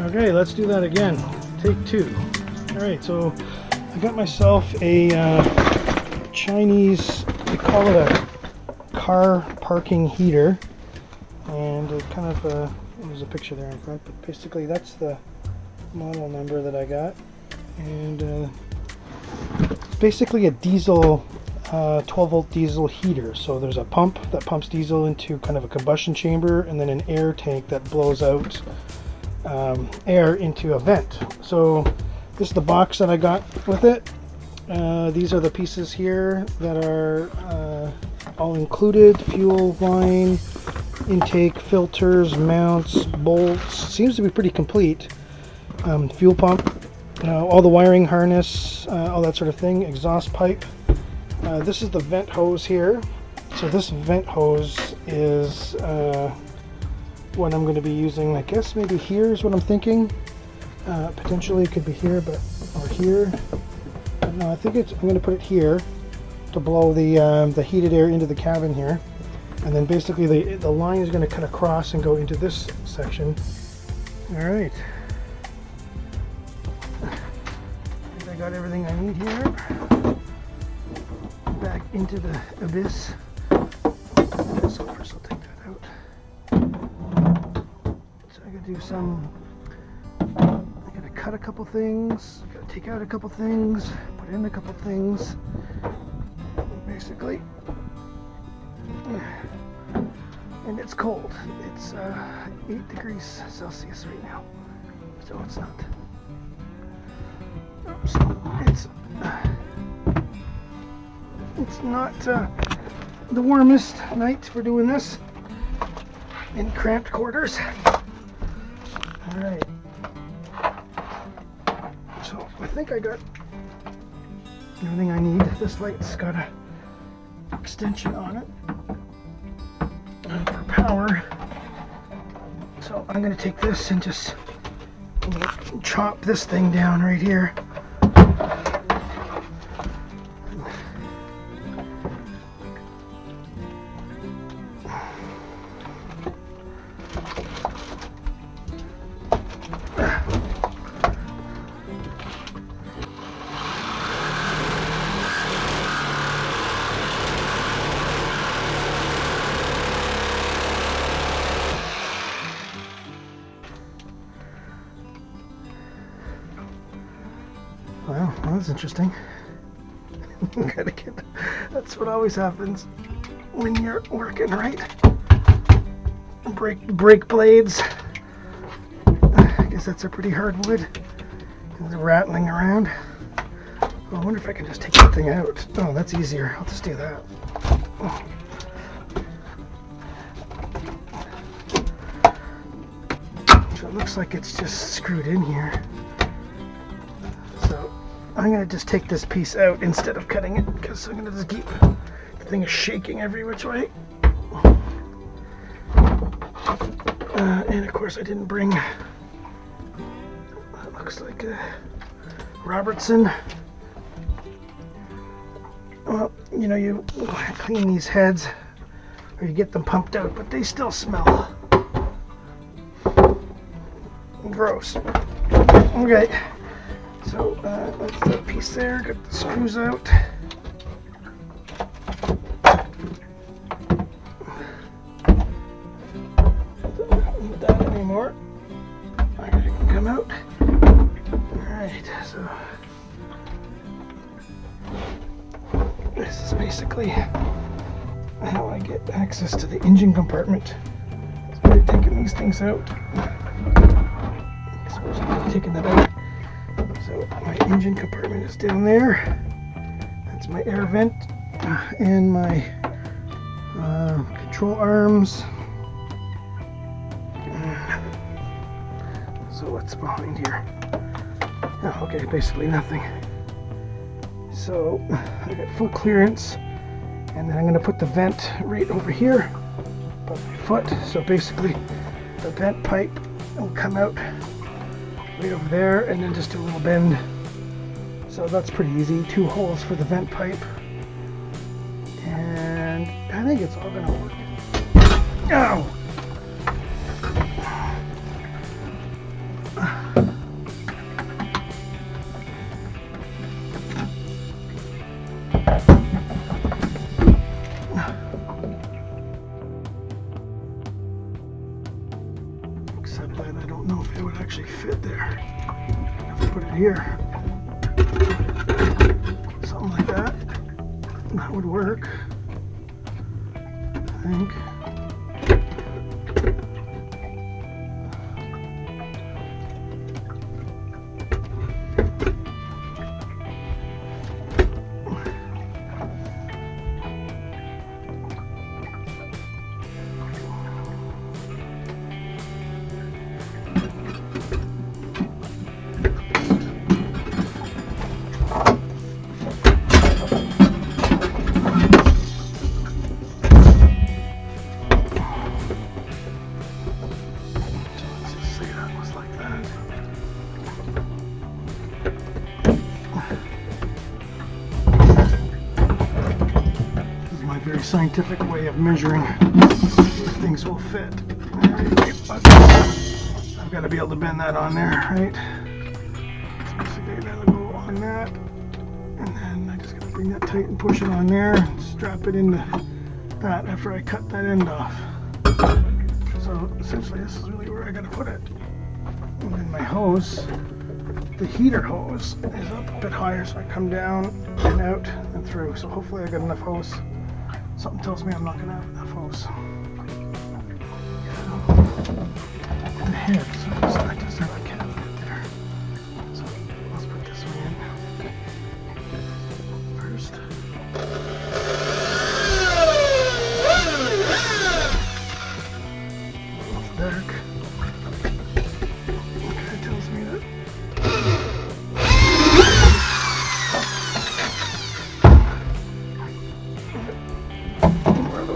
Okay, let's do that again. Take two. Alright, so I got myself a Chinese, they call it a car parking heater, and it kind of, there's a picture there in front, but basically that's the model number that I got, and it's basically a diesel, 12 volt diesel heater. So there's a pump that pumps diesel into kind of a combustion chamber, and then an air tank that blows out air into a vent. So this is the box that I got with it. These are the pieces here that are all included: fuel line, intake, filters, mounts, bolts. Seems to be pretty complete. Fuel pump, all the wiring harness, all that sort of thing. Exhaust pipe. This is the vent hose here. So this vent hose is what I'm going to be using. I guess maybe here is what I'm thinking. Potentially it could be here, or here. But no, I think I'm going to put it here to blow the heated air into the cabin here. And then basically the line is going to cut across and go into this section. All right. I think I got everything I need here. Back into the abyss. So first I'll take that out. So I gotta do I gotta cut a couple things, gotta take out a couple things, put in a couple things. Basically. And it's cold. It's 8 degrees Celsius right now. So it's not. Oops. It's not the warmest night for doing this in cramped quarters. Alright. So I think I got everything I need. This light's got an extension on it for power. So I'm going to take this and just chop this thing down right here. Well, that's interesting. That's what always happens when you're working, right? Brake blades. I guess that's a pretty hard wood. It's rattling around. Oh, I wonder if I can just take that thing out. Oh, that's easier. I'll just do that. Oh. So it looks like it's just screwed in here. So I'm going to just take this piece out instead of cutting it, because I'm going to just keep the thing is shaking every which way. And of course I didn't bring, that looks like a Robertson. Well, you know, you clean these heads or you get them pumped out, but they still smell gross. Okay, so that's that piece there. Got the screws out. Don't need that anymore. I can come out. Alright, so this is basically how I get access to the engine compartment. So I'm taking these things out. So I'm taking that out. So my engine compartment is down there. That's my air vent and my control arms. So what's behind here? Oh, okay, basically nothing. So I got full clearance, and then I'm going to put the vent right over here above my foot. So basically the vent pipe will come out right over there, and then just do a little bend. So that's pretty easy. 2 holes for the vent pipe, and I think it's all going to work. Ow! except that I don't know if it would actually fit there. If I put it here, something like that, that would work, I think. Very scientific way of measuring if things will fit. I've got to be able to bend that on there, right? So basically that'll go on that, and then I just got to bring that tight and push it on there and strap it into that after I cut that end off. So essentially this is really where I got to put it. And then my hose, the heater hose, is up a bit higher, so I come down and out and through. So hopefully I got enough hose. Something tells me I'm not going to have enough hose. The head, so I just have a cabinet there. So let's put this one in first. It's dark. Okay, it tells me that.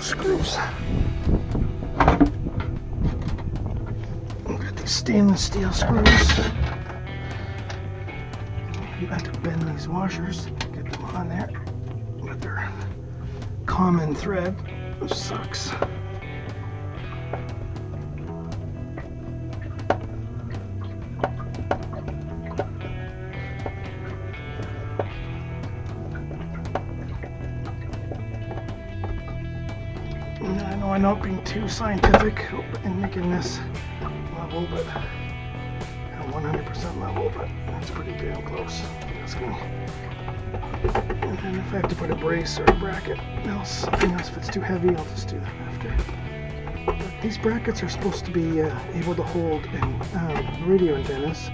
Screws. Got these stainless steel screws. You have to bend these washers, get them on there, but they're common thread, which sucks. I know I'm not being too scientific in making this level, but 100% level, but that's pretty damn close. And then if I have to put a brace or a bracket, something else, if it's too heavy, I'll just do that after. But these brackets are supposed to be able to hold radio antennas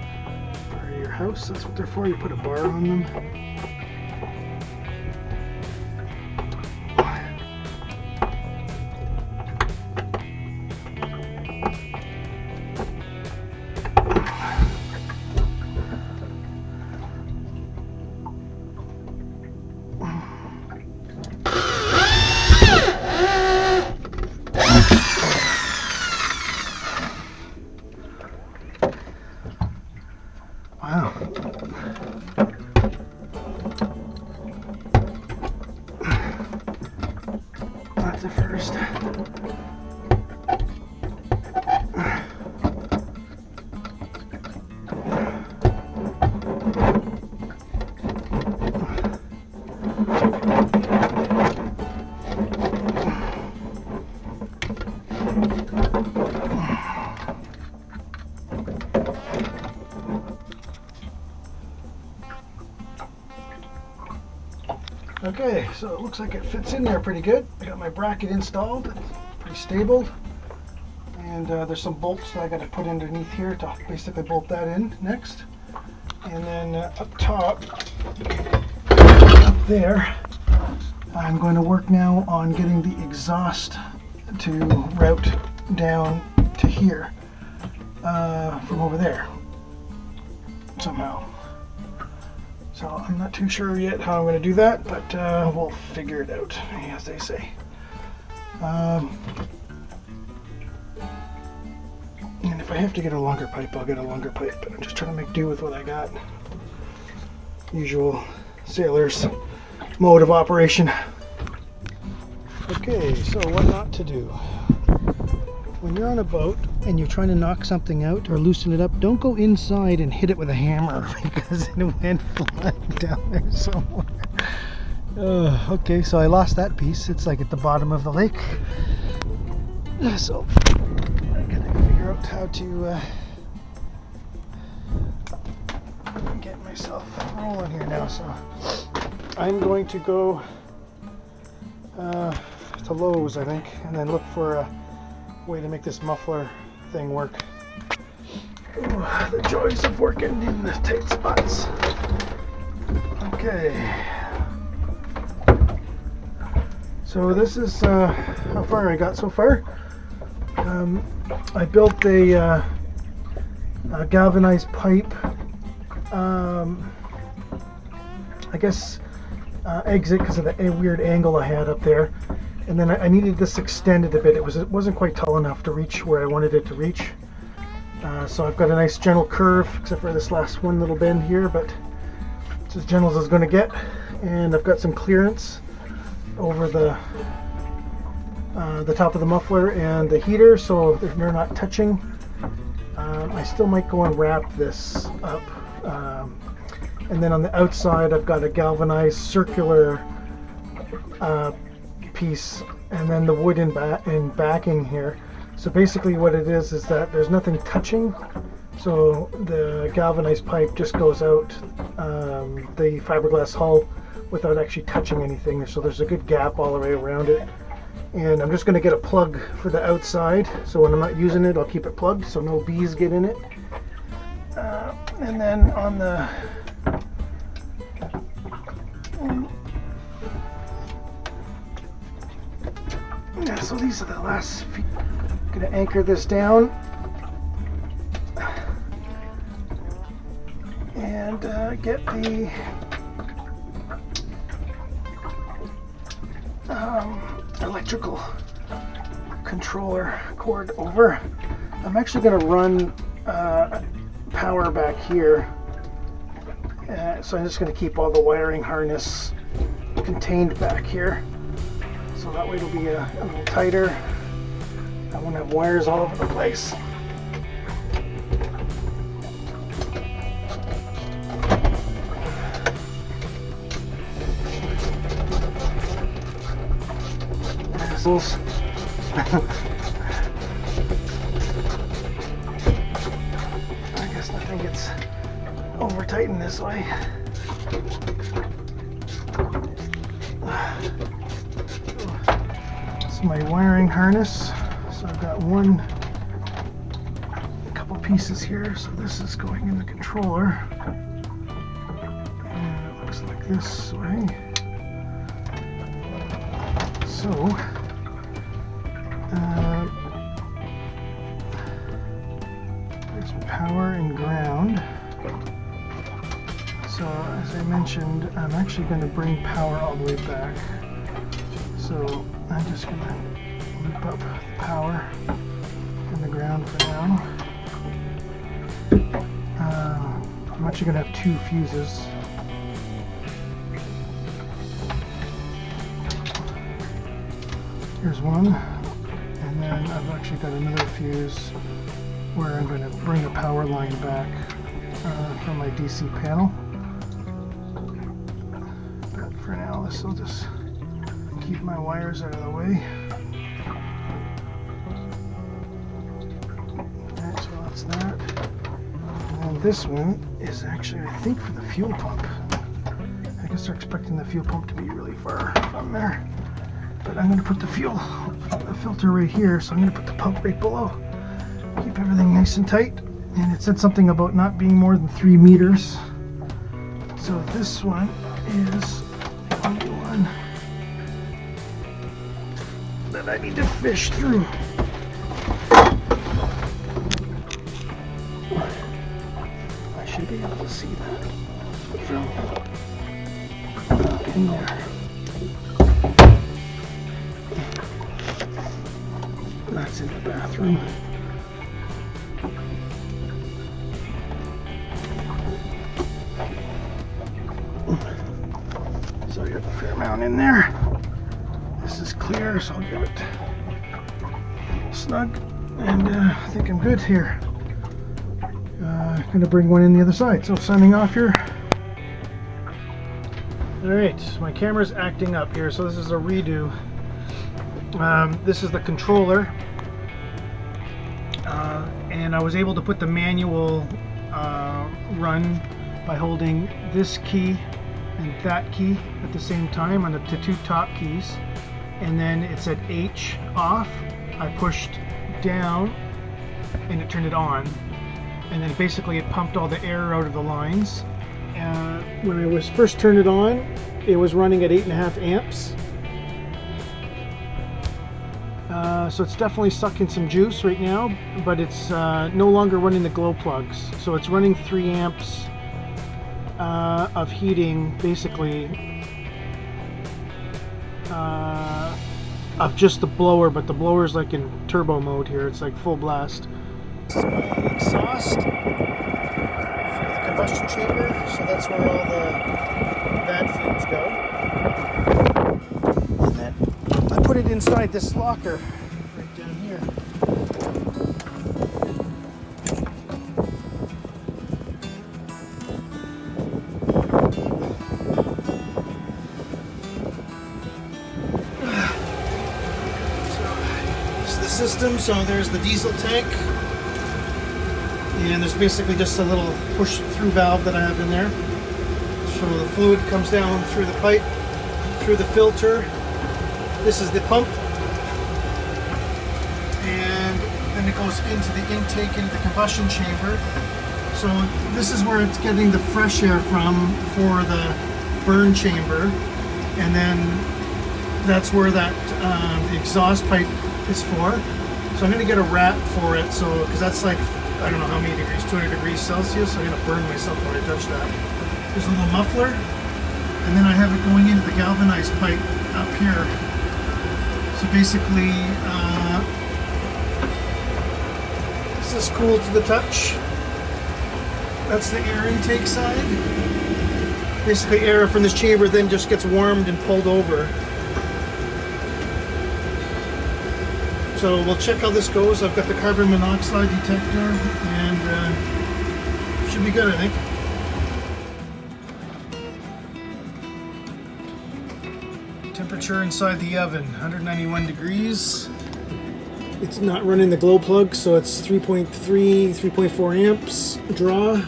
for your house. That's what they're for. You put a bar on them. Wow. That's a first. Okay, so it looks like it fits in there pretty good. I got my bracket installed, it's pretty stable. And there's some bolts that I got to put underneath here to basically bolt that in next. And then up top, up there, I'm going to work now on getting the exhaust to route down to here from over there somehow. So I'm not too sure yet how I'm going to do that, but we'll figure it out, as they say. And if I have to get a longer pipe, I'll get a longer pipe, but I'm just trying to make do with what I got. Usual sailor's mode of operation. Okay, so what not to do. When you're on a boat and you're trying to knock something out or loosen it up, don't go inside and hit it with a hammer because it went flying down there somewhere. Okay, so I lost that piece. It's like at the bottom of the lake. So I gotta figure figure out how to get myself rolling here now. So I'm going to go to Lowe's, I think, and then look for a way to make this muffler thing work. Ooh, the joys of working in the tight spots. Okay. So this is how far I got so far. I built a galvanized pipe, I guess exit because of the weird angle I had up there, and then I needed this extended a bit. It wasn't quite tall enough to reach where I wanted it to reach. So I've got a nice gentle curve, except for this last one little bend here, but it's as gentle as it's going to get. And I've got some clearance over the top of the muffler and the heater, so they're not touching. I still might go and wrap this up. And then on the outside, I've got a galvanized circular piece, and then the wood in backing here. So basically what it is that there's nothing touching, so the galvanized pipe just goes out the fiberglass hull without actually touching anything. So there's a good gap all the way around it. And I'm just going to get a plug for the outside, so when I'm not using it, I'll keep it plugged so no bees get in it. And then on the yeah, so these are the last few. I'm going to anchor this down and get the electrical controller cord over. I'm actually going to run power back here, so I'm just going to keep all the wiring harness contained back here, so that way it'll be a little tighter. I won't have wires all over the place. I guess nothing gets over tightened this way. This is my wiring harness. So I've got a couple pieces here. So this is going in the controller. And it looks like this way. So there's power and ground. So as I mentioned, I'm actually going to bring power all the way back. So I'm just going to loop up the power and the ground for now. I'm actually going to have two fuses. Here's one, and then I've actually got another fuse where I'm going to bring a power line back from my DC panel. But for now, this will just keep my wires out of the way. Okay, so that's that. And this one is actually, I think, for the fuel pump. I guess they're expecting the fuel pump to be really far from there. But I'm going to put the filter right here, so I'm going to put the pump right below. Keep everything nice and tight. And it said something about not being more than 3 meters. So this one is the only one that I need to fish through. I should be able to see that from in there. That's in the bathroom. So I got a fair amount in there. This is clear, so I'll give it a little snug. And I think I'm good here. Gonna bring one in the other side. So signing off here. Alright, my camera's acting up here, so this is a redo. This is the controller. and I was able to put the manual run by holding this key and that key at the same time on the two top keys, and then it said H off. I pushed down and it turned it on, and then basically it pumped all the air out of the lines. When I was first turned it on, it was running at 8.5 amps. So it's definitely sucking some juice right now, but it's no longer running the glow plugs. So it's running 3 amps of heating, basically, of just the blower, but the blower is like in turbo mode here. It's like full blast. This is my exhaust for the combustion chamber, so that's where all the bad fumes go. And then I put it inside this locker right down here. System. So there's the diesel tank, and there's basically just a little push through valve that I have in there. So the fluid comes down through the pipe, through the filter. This is the pump, and then it goes into the intake, into the combustion chamber. So this is where it's getting the fresh air from for the burn chamber, and then that's where that the exhaust pipe is for. So I'm going to get a wrap for it, so because that's like, I don't know how many degrees, 200 degrees Celsius, so I'm going to burn myself when I touch that. There's a little muffler, and then I have it going into the galvanized pipe up here. So basically, this is cool to the touch. That's the air intake side. Basically air from this chamber then just gets warmed and pulled over. So we'll check how this goes. I've got the carbon monoxide detector, and should be good, I think. Temperature inside the oven, 191 degrees. It's not running the glow plug, so it's 3.3, 3.4 amps draw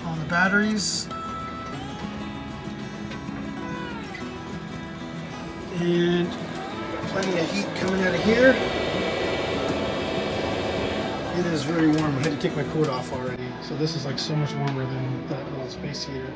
on the batteries. And plenty of heat coming out of here. It is very warm. I had to take my coat off already. So this is like so much warmer than that little space heater.